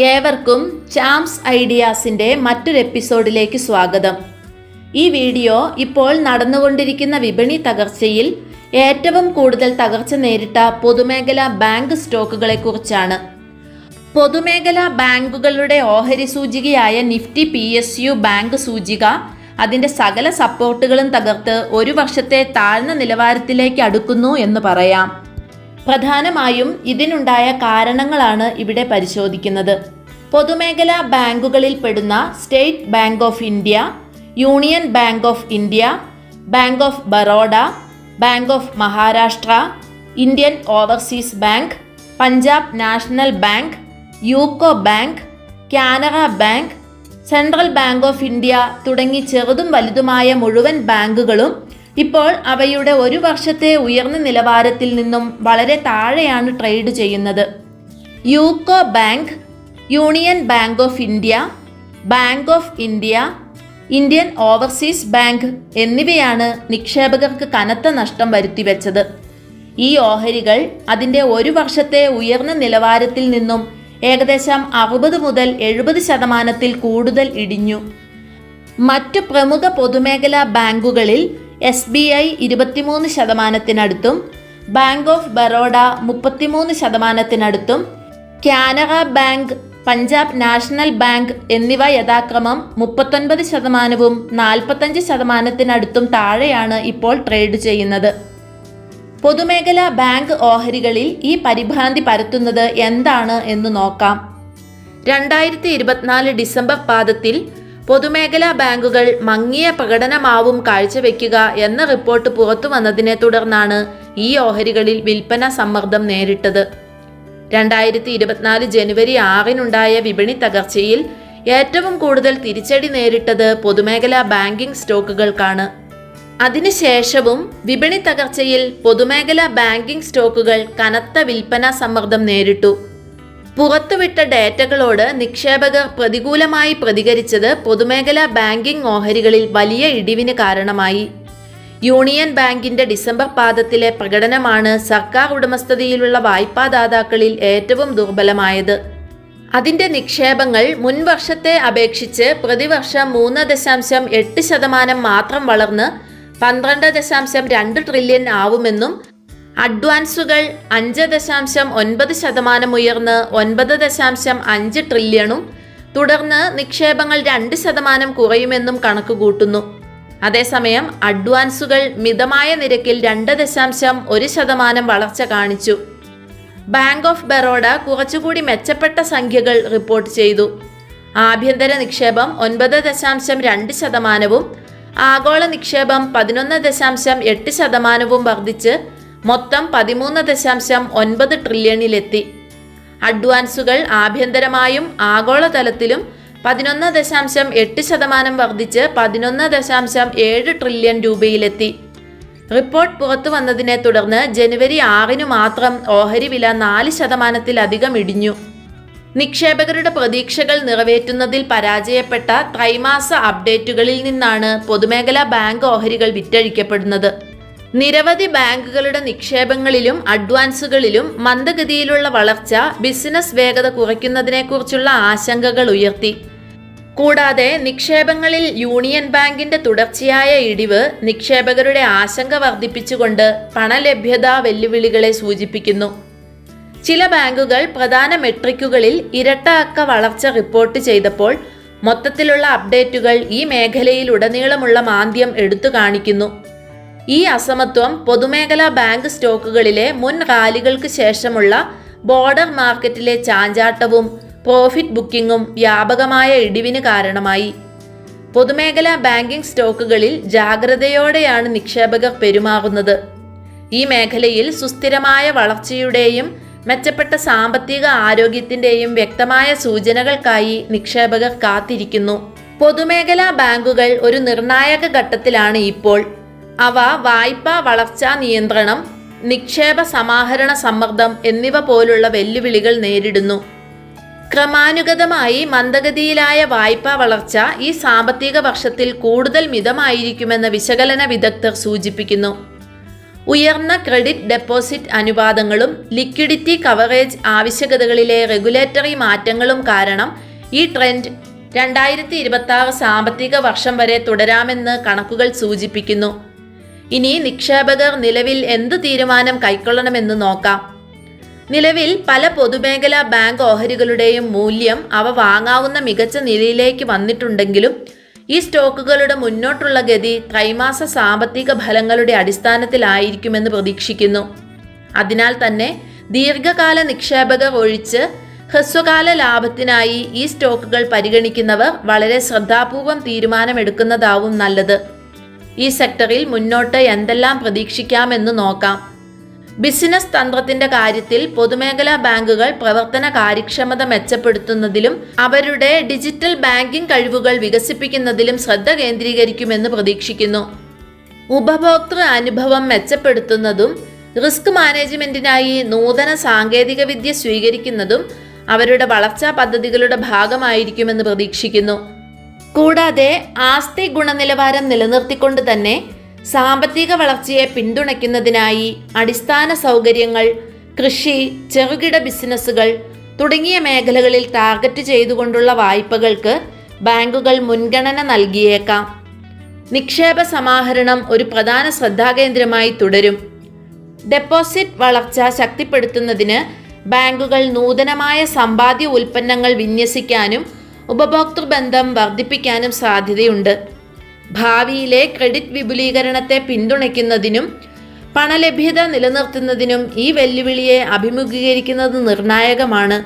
ഏവർക്കും ചാംസ് ഐഡിയാസിൻ്റെ മറ്റൊരു എപ്പിസോഡിലേക്ക് സ്വാഗതം. ഈ വീഡിയോ ഇപ്പോൾ നടന്നുകൊണ്ടിരിക്കുന്ന വിപണി തകർച്ചയിൽ ഏറ്റവും കൂടുതൽ തകർച്ച നേരിട്ട പൊതുമേഖലാ ബാങ്ക് സ്റ്റോക്കുകളെക്കുറിച്ചാണ്. പൊതുമേഖലാ ബാങ്കുകളുടെ ഓഹരി സൂചികയായ നിഫ്റ്റി PSU ബാങ്ക് സൂചിക അതിൻ്റെ സകല സപ്പോർട്ടുകളും തകർത്ത് ഒരു വർഷത്തെ താഴ്ന്ന നിലവാരത്തിലേക്ക് അടുക്കുന്നു എന്ന് പറയാം. പ്രധാനമായും ഇതിനുണ്ടായ കാരണങ്ങളാണ് ഇവിടെ പരിശോധിക്കുന്നത്. പൊതുമേഖലാ ബാങ്കുകളിൽ പെടുന്ന state bank of India, union bank of India, bank of Baroda, bank of Maharashtra, Indian overseas bank, Punjab national bank, UCO bank, Canara bank, central bank of India തുടങ്ങി ചെറുതും വലുതുമായ മുഴുവൻ ബാങ്കുകളും ഇപ്പോൾ അവയുടെ ഒരു വർഷത്തെ ഉയർന്ന നിലവാരത്തിൽ നിന്നും വളരെ താഴെയാണ് ട്രേഡ് ചെയ്യുന്നത്. UCO bank, union bank of India, bank of India, Indian overseas bank എന്നിവയാണ് നിക്ഷേപകർക്ക് കനത്ത നഷ്ടം വരുത്തിവെച്ചത്. ഈ ഓഹരികൾ അതിൻ്റെ ഒരു വർഷത്തെ ഉയർന്ന നിലവാരത്തിൽ നിന്നും ഏകദേശം 60 മുതൽ 70% കൂടുതൽ ഇടിഞ്ഞു. മറ്റു പ്രമുഖ പൊതുമേഖലാ ബാങ്കുകളിൽ SBI 23%, bank of Baroda 33%, Canara bank, Punjab national bank എന്നിവ യഥാക്രമം 39%, 45% താഴെയാണ് ഇപ്പോൾ ട്രേഡ് ചെയ്യുന്നത്. പൊതുമേഖലാ ബാങ്ക് ഓഹരികളിൽ ഈ പരിഭ്രാന്തി പരത്തുന്നത് എന്താണ് എന്ന് നോക്കാം. 2024 ഡിസംബർ പാദത്തിൽ പൊതുമേഖലാ ബാങ്കുകൾ മങ്ങിയ പ്രകടനമാവും കാഴ്ചവെക്കുക എന്ന റിപ്പോർട്ട് പുറത്തു വന്നതിനെ തുടർന്നാണ് ഈ ഓഹരികളിൽ വിൽപ്പന സമ്മർദ്ദം നേരിട്ടത്. 2024 ജനുവരി 6-നുണ്ടായ വിപണി തകർച്ചയിൽ ഏറ്റവും കൂടുതൽ തിരിച്ചടി നേരിട്ടത് പൊതുമേഖലാ ബാങ്കിംഗ് സ്റ്റോക്കുകൾക്കാണ്. അതിനുശേഷവും വിപണി തകർച്ചയിൽ പൊതുമേഖലാ ബാങ്കിംഗ് സ്റ്റോക്കുകൾ കനത്ത വിൽപ്പന സമ്മർദ്ദം നേരിട്ടു. പുറത്തുവിട്ട ഡേറ്റകളോട് നിക്ഷേപകർ പ്രതികൂലമായി പ്രതികരിച്ചത് പൊതുമേഖലാ ബാങ്കിംഗ് ഓഹരികളിൽ വലിയ ഇടിവിന് കാരണമായി. യൂണിയൻ ബാങ്കിന്റെ ഡിസംബർ പാദത്തിലെ പ്രകടനമാണ് സർക്കാർ ഉടമസ്ഥതയിലുള്ള വായ്പാദാതാക്കളിൽ ഏറ്റവും ദുർബലമായത്. അതിന്റെ നിക്ഷേപങ്ങൾ മുൻ വർഷത്തെ അപേക്ഷിച്ച് പ്രതിവർഷം 3.8% മാത്രം വളർന്ന് 12.2 ട്രില്യൺ ആവുമെന്നും അഡ്വാൻസുകൾ 5.9% ഉയർന്ന് 9.5 ട്രില്യണും തുടർന്ന് നിക്ഷേപങ്ങൾ 2% കുറയുമെന്നും കണക്കുകൂട്ടുന്നു. അതേസമയം അഡ്വാൻസുകൾ മിതമായ നിരക്കിൽ 2.1% വളർച്ച കാണിച്ചു. ബാങ്ക് ഓഫ് ബറോഡ കുറച്ചുകൂടി മെച്ചപ്പെട്ട സംഖ്യകൾ റിപ്പോർട്ട് ചെയ്തു. ആഭ്യന്തര നിക്ഷേപം 9.2%, ആഗോള നിക്ഷേപം 11.8% വർദ്ധിച്ച് മൊത്തം 13.9 ട്രില്യണിലെത്തി. അഡ്വാൻസുകൾ ആഭ്യന്തരമായും ആഗോളതലത്തിലും 11.8% വർദ്ധിച്ച് 11.7 ട്രില്യൺ രൂപയിലെത്തി. റിപ്പോർട്ട് പുറത്തു വന്നതിനെ തുടർന്ന് ജനുവരി 6-നു മാത്രം ഓഹരി വില 4%-ലധികം ഇടിഞ്ഞു. നിക്ഷേപകരുടെ പ്രതീക്ഷകൾ നിറവേറ്റുന്നതിൽ പരാജയപ്പെട്ട ത്രൈമാസ അപ്ഡേറ്റുകളിൽ നിന്നാണ് പൊതുമേഖലാ ബാങ്ക് ഓഹരികൾ വിറ്റഴിക്കപ്പെടുന്നത്. നിരവധി ബാങ്കുകളുടെ നിക്ഷേപങ്ങളിലും അഡ്വാൻസുകളിലും മന്ദഗതിയിലുള്ള വളർച്ച ബിസിനസ് വേഗത കുറയ്ക്കുന്നതിനെക്കുറിച്ചുള്ള ആശങ്കകൾ ഉയർത്തി. കൂടാതെ നിക്ഷേപങ്ങളിൽ യൂണിയൻ ബാങ്കിന്റെ തുടർച്ചയായ ഇടിവ് നിക്ഷേപകരുടെ ആശങ്ക വർദ്ധിപ്പിച്ചുകൊണ്ട് പണലഭ്യതാ വെല്ലുവിളികളെ സൂചിപ്പിക്കുന്നു. ചില ബാങ്കുകൾ പ്രധാന മെട്രിക്കുകളിൽ ഇരട്ട അക്ക വളർച്ച റിപ്പോർട്ട് ചെയ്തപ്പോൾ മൊത്തത്തിലുള്ള അപ്ഡേറ്റുകൾ ഈ മേഖലയിലുടനീളമുള്ള മാന്ദ്യം എടുത്തു കാണിക്കുന്നു. ഈ അസമത്വം പൊതുമേഖലാ ബാങ്ക് സ്റ്റോക്കുകളിലെ മുൻ റാലികൾക്ക് ശേഷമുള്ള ബോർഡർ മാർക്കറ്റിലെ ചാഞ്ചാട്ടവും പ്രോഫിറ്റ് ബുക്കിംഗും വ്യാപകമായ ഇടിവിന് കാരണമായി. പൊതുമേഖലാ ബാങ്കിംഗ് സ്റ്റോക്കുകളിൽ ജാഗ്രതയോടെയാണ് നിക്ഷേപകർ പെരുമാറുന്നത്. ഈ മേഖലയിൽ സുസ്ഥിരമായ വളർച്ചയുടെയും മെച്ചപ്പെട്ട സാമ്പത്തിക ആരോഗ്യത്തിൻ്റെയും വ്യക്തമായ സൂചനകൾക്കായി നിക്ഷേപകർ കാത്തിരിക്കുന്നു. പൊതുമേഖലാ ബാങ്കുകൾ ഒരു നിർണായക ഘട്ടത്തിലാണ് ഇപ്പോൾ. അവ വായ്പാ വളർച്ചാ നിയന്ത്രണം, നിക്ഷേപ സമാഹരണ സമ്മർദ്ദം എന്നിവ പോലുള്ള വെല്ലുവിളികൾ നേരിടുന്നു. ക്രമാനുഗതമായി മന്ദഗതിയിലായ വായ്പാ വളർച്ച ഈ സാമ്പത്തിക വർഷത്തിൽ കൂടുതൽ മിതമായിരിക്കുമെന്ന് വിശകലന വിദഗ്ധർ സൂചിപ്പിക്കുന്നു. ഉയർന്ന ക്രെഡിറ്റ് ഡെപ്പോസിറ്റ് അനുപാതങ്ങളും ലിക്വിഡിറ്റി കവറേജ് ആവശ്യകതകളിലെ റെഗുലേറ്ററി മാറ്റങ്ങളും കാരണം ഈ ട്രെൻഡ് 2026 സാമ്പത്തിക വർഷം വരെ തുടരാമെന്ന് കണക്കുകൾ സൂചിപ്പിക്കുന്നു. ഇനി നിക്ഷേപകർ നിലവിൽ എന്ത് തീരുമാനം കൈക്കൊള്ളണമെന്ന് നോക്കാം. നിലവിൽ പല പൊതുമേഖലാ ബാങ്ക് ഓഹരികളുടെയും മൂല്യം അവ വാങ്ങാവുന്ന മികച്ച നിലയിലേക്ക് വന്നിട്ടുണ്ടെങ്കിലും ഈ സ്റ്റോക്കുകളുടെ മുന്നോട്ടുള്ള ഗതി ത്രൈമാസ സാമ്പത്തിക ഫലങ്ങളുടെ അടിസ്ഥാനത്തിലായിരിക്കുമെന്ന് പ്രതീക്ഷിക്കുന്നു. അതിനാൽ തന്നെ ദീർഘകാല നിക്ഷേപകർ ഒഴിച്ച് ഹ്രസ്വകാല ലാഭത്തിനായി ഈ സ്റ്റോക്കുകൾ പരിഗണിക്കുന്നവർ വളരെ ശ്രദ്ധാപൂർവം തീരുമാനമെടുക്കുന്നതാവും നല്ലത്. ഈ സെക്ടറിൽ മുന്നോട്ട് എന്തെല്ലാം പ്രതീക്ഷിക്കാമെന്ന് നോക്കാം. ബിസിനസ് തന്ത്രത്തിന്റെ കാര്യത്തിൽ പൊതുമേഖലാ ബാങ്കുകൾ പ്രവർത്തന കാര്യക്ഷമത മെച്ചപ്പെടുത്തുന്നതിലും അവരുടെ ഡിജിറ്റൽ ബാങ്കിംഗ് കഴിവുകൾ വികസിപ്പിക്കുന്നതിലും ശ്രദ്ധ കേന്ദ്രീകരിക്കുമെന്ന് പ്രതീക്ഷിക്കുന്നു. ഉപഭോക്തൃ അനുഭവം മെച്ചപ്പെടുത്തുന്നതും റിസ്ക് മാനേജ്മെന്റിനായി നൂതന സാങ്കേതികവിദ്യ സ്വീകരിക്കുന്നതും അവരുടെ വളർച്ചാ പദ്ധതികളുടെ ഭാഗമായിരിക്കുമെന്ന് പ്രതീക്ഷിക്കുന്നു. കൂടാതെ ആസ്തി ഗുണനിലവാരം നിലനിർത്തിക്കൊണ്ട് തന്നെ സാമ്പത്തിക വളർച്ചയെ പിന്തുണയ്ക്കുന്നതിനായി അടിസ്ഥാന സൗകര്യങ്ങൾ, കൃഷി, ചെറുകിട ബിസിനസ്സുകൾ തുടങ്ങിയ മേഖലകളിൽ ടാർഗറ്റ് ചെയ്തുകൊണ്ടുള്ള വായ്പകൾക്ക് ബാങ്കുകൾ മുൻഗണന നൽകിയേക്കാം. നിക്ഷേപ സമാഹരണം ഒരു പ്രധാന ശ്രദ്ധാകേന്ദ്രമായി തുടരും. ഡെപ്പോസിറ്റ് വളർച്ച ശക്തിപ്പെടുത്തുന്നതിന് ബാങ്കുകൾ നൂതനമായ സമ്പാദ്യ ഉൽപ്പന്നങ്ങൾ വിന്യസിക്കാനും ഉപഭോക്തൃ ബന്ധം വർദ്ധിപ്പിക്കാനും സാധ്യതയുണ്ട്. ഭാവിയിലെ ക്രെഡിറ്റ് വിപുലീകരണത്തെ പിന്തുണയ്ക്കുന്നതിനും പണലഭ്യത നിലനിർത്തുന്നതിനും ഈ വെല്ലുവിളിയെ അഭിമുഖീകരിക്കുന്നത് നിർണായകമാണ്.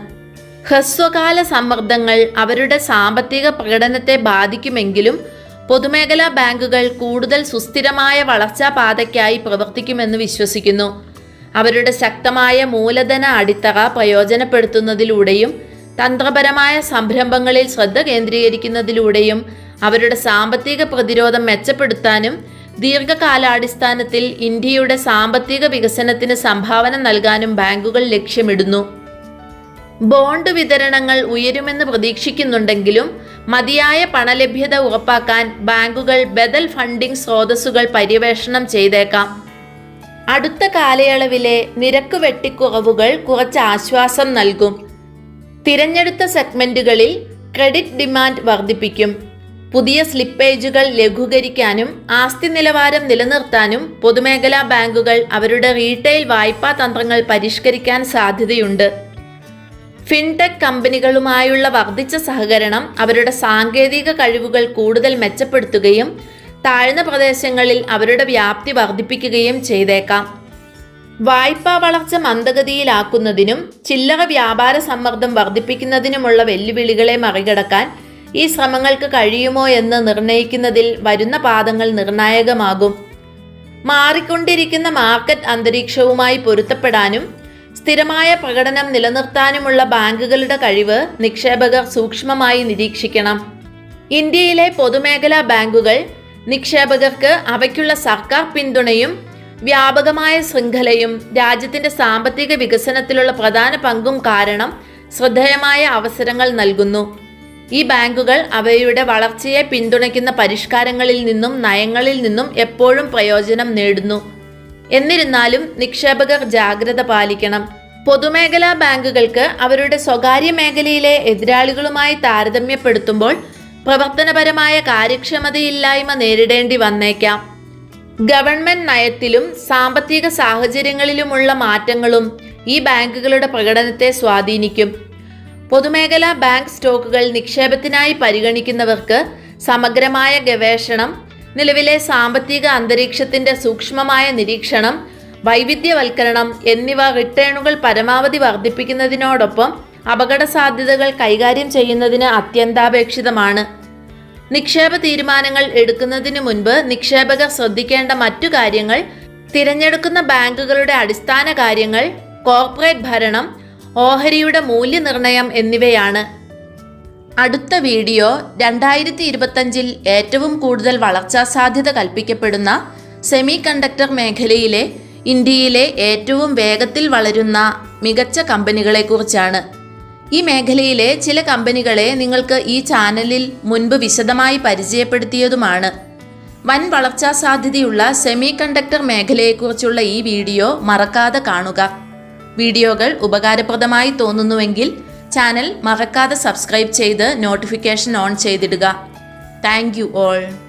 ഹ്രസ്വകാല സമ്മർദ്ദങ്ങൾ അവരുടെ സാമ്പത്തിക പ്രകടനത്തെ ബാധിക്കുമെങ്കിലും പൊതുമേഖലാ ബാങ്കുകൾ കൂടുതൽ സുസ്ഥിരമായ വളർച്ചാ പാതയ്ക്കായി പ്രവർത്തിക്കുമെന്ന് വിശ്വസിക്കുന്നു. അവരുടെ ശക്തമായ മൂലധന അടിത്തറ പ്രയോജനപ്പെടുത്തുന്നതിലൂടെയും തന്ത്രപരമായ സംരംഭങ്ങളിൽ ശ്രദ്ധ കേന്ദ്രീകരിക്കുന്നതിലൂടെയും അവരുടെ സാമ്പത്തിക പ്രതിരോധം മെച്ചപ്പെടുത്താനും ദീർഘകാലാടിസ്ഥാനത്തിൽ ഇന്ത്യയുടെ സാമ്പത്തിക വികസനത്തിന് സംഭാവന നൽകാനും ബാങ്കുകൾ ലക്ഷ്യമിടുന്നു. ബോണ്ട് വിതരണങ്ങൾ ഉയരുമെന്ന് പ്രതീക്ഷിക്കുന്നുണ്ടെങ്കിലും മതിയായ പണലഭ്യത ഉറപ്പാക്കാൻ ബാങ്കുകൾ ബദൽ ഫണ്ടിംഗ് സ്രോതസ്സുകൾ പര്യവേഷണം ചെയ്തേക്കാം. അടുത്ത കാലയളവിലെ നിരക്ക് വെട്ടിക്കുറവുകൾ കുറച്ച് ആശ്വാസം നൽകും. തിരഞ്ഞെടുത്ത സെഗ്മെന്റുകളിൽ ക്രെഡിറ്റ് ഡിമാൻഡ് വർദ്ധിപ്പിക്കും. പുതിയ സ്ലിപ്പേജുകൾ ലഘൂകരിക്കാനും ആസ്തി നിലവാരം നിലനിർത്താനും പൊതുമേഖലാ ബാങ്കുകൾ അവരുടെ റീറ്റെയിൽ വായ്പാ തന്ത്രങ്ങൾ പരിഷ്കരിക്കാൻ സാധ്യതയുണ്ട്. ഫിൻടെക് കമ്പനികളുമായുള്ള വർദ്ധിച്ച സഹകരണം അവരുടെ സാങ്കേതിക കഴിവുകൾ കൂടുതൽ മെച്ചപ്പെടുത്തുകയും താഴ്ന്ന പ്രദേശങ്ങളിൽ അവരുടെ വ്യാപ്തി വർദ്ധിപ്പിക്കുകയും ചെയ്തേക്കാം. വായ്പാ വളർച്ച മന്ദഗതിയിലാക്കുന്നതിനും ചില്ലറ വ്യാപാര സമ്മർദ്ദം വർദ്ധിപ്പിക്കുന്നതിനുമുള്ള വെല്ലുവിളികളെ മറികടക്കാൻ ഈ ശ്രമങ്ങൾക്ക് കഴിയുമോ എന്ന് നിർണ്ണയിക്കുന്നതിൽ വരുന്ന പാദങ്ങൾ നിർണായകമാകും. മാറിക്കൊണ്ടിരിക്കുന്ന മാർക്കറ്റ് അന്തരീക്ഷവുമായി പൊരുത്തപ്പെടാനും സ്ഥിരമായ പ്രകടനം നിലനിർത്താനുമുള്ള ബാങ്കുകളുടെ കഴിവ് നിക്ഷേപകർ സൂക്ഷ്മമായി നിരീക്ഷിക്കണം. ഇന്ത്യയിലെ പൊതുമേഖലാ ബാങ്കുകൾ നിക്ഷേപകർക്ക് അവയ്ക്കുള്ള സർക്കാർ പിന്തുണയും വ്യാപകമായ ശൃംഖലയും രാജ്യത്തിന്റെ സാമ്പത്തിക വികസനത്തിലുള്ള പ്രധാന പങ്കും കാരണം ശ്രദ്ധേയമായ അവസരങ്ങൾ നൽകുന്നു. ഈ ബാങ്കുകൾ അവയുടെ വളർച്ചയെ പിന്തുണയ്ക്കുന്ന പരിഷ്കാരങ്ങളിൽ നിന്നും നയങ്ങളിൽ നിന്നും എപ്പോഴും പ്രയോജനം നേടുന്നു. എന്നിരുന്നാലും നിക്ഷേപകർ ജാഗ്രത പാലിക്കണം. പൊതുമേഖലാ ബാങ്കുകൾക്ക് അവരുടെ സ്വകാര്യ മേഖലയിലെ എതിരാളികളുമായി താരതമ്യപ്പെടുത്തുമ്പോൾ പ്രവർത്തനപരമായ കാര്യക്ഷമതയില്ലായ്മ നേരിടേണ്ടി വന്നേക്കാം. ഗവൺമെന്റ് നയത്തിലും സാമ്പത്തിക സാഹചര്യങ്ങളിലുമുള്ള മാറ്റങ്ങളും ഈ ബാങ്കുകളുടെ പ്രകടനത്തെ സ്വാധീനിക്കും. പൊതുമേഖലാ ബാങ്ക് സ്റ്റോക്കുകൾ നിക്ഷേപത്തിനായി പരിഗണിക്കുന്നവർക്ക് സമഗ്രമായ ഗവേഷണം, നിലവിലെ സാമ്പത്തിക അന്തരീക്ഷത്തിന്റെ സൂക്ഷ്മമായ നിരീക്ഷണം, വൈവിധ്യവൽക്കരണം എന്നിവ റിട്ടേണുകൾ പരമാവധി വർദ്ധിപ്പിക്കുന്നതിനോടൊപ്പം അപകട സാധ്യതകൾ കൈകാര്യം ചെയ്യുന്നതിന് അത്യന്താപേക്ഷിതമാണ്. നിക്ഷേപ തീരുമാനങ്ങൾ എടുക്കുന്നതിനു മുൻപ് നിക്ഷേപകർ ശ്രദ്ധിക്കേണ്ട മറ്റു കാര്യങ്ങൾ തിരഞ്ഞെടുക്കുന്ന ബാങ്കുകളുടെ അടിസ്ഥാന കാര്യങ്ങൾ, കോർപ്പറേറ്റ് ഭരണം, ഓഹരിയുടെ മൂല്യനിർണ്ണയം എന്നിവയാണ്. അടുത്ത വീഡിയോ 2025 ഏറ്റവും കൂടുതൽ വളർച്ചാ സാധ്യത കൽപ്പിക്കപ്പെടുന്ന സെമി കണ്ടക്ടർ മേഖലയിലെ ഇന്ത്യയിലെ ഏറ്റവും വേഗത്തിൽ വളരുന്ന മികച്ച കമ്പനികളെക്കുറിച്ചാണ്. ഈ മേഖലയിലെ ചില കമ്പനികളെ നിങ്ങൾക്ക് ഈ ചാനലിൽ മുൻപ് വിശദമായി പരിചയപ്പെടുത്തിയതുമാണ്. വൻ വളർച്ചാ സാധ്യതയുള്ള സെമി കണ്ടക്ടർ മേഖലയെക്കുറിച്ചുള്ള ഈ വീഡിയോ മറക്കാതെ കാണുക. വീഡിയോകൾ ഉപകാരപ്രദമായി തോന്നുന്നുവെങ്കിൽ ചാനൽ മറക്കാതെ സബ്സ്ക്രൈബ് ചെയ്ത് നോട്ടിഫിക്കേഷൻ ഓൺ ചെയ്തിടുക. Thank you all.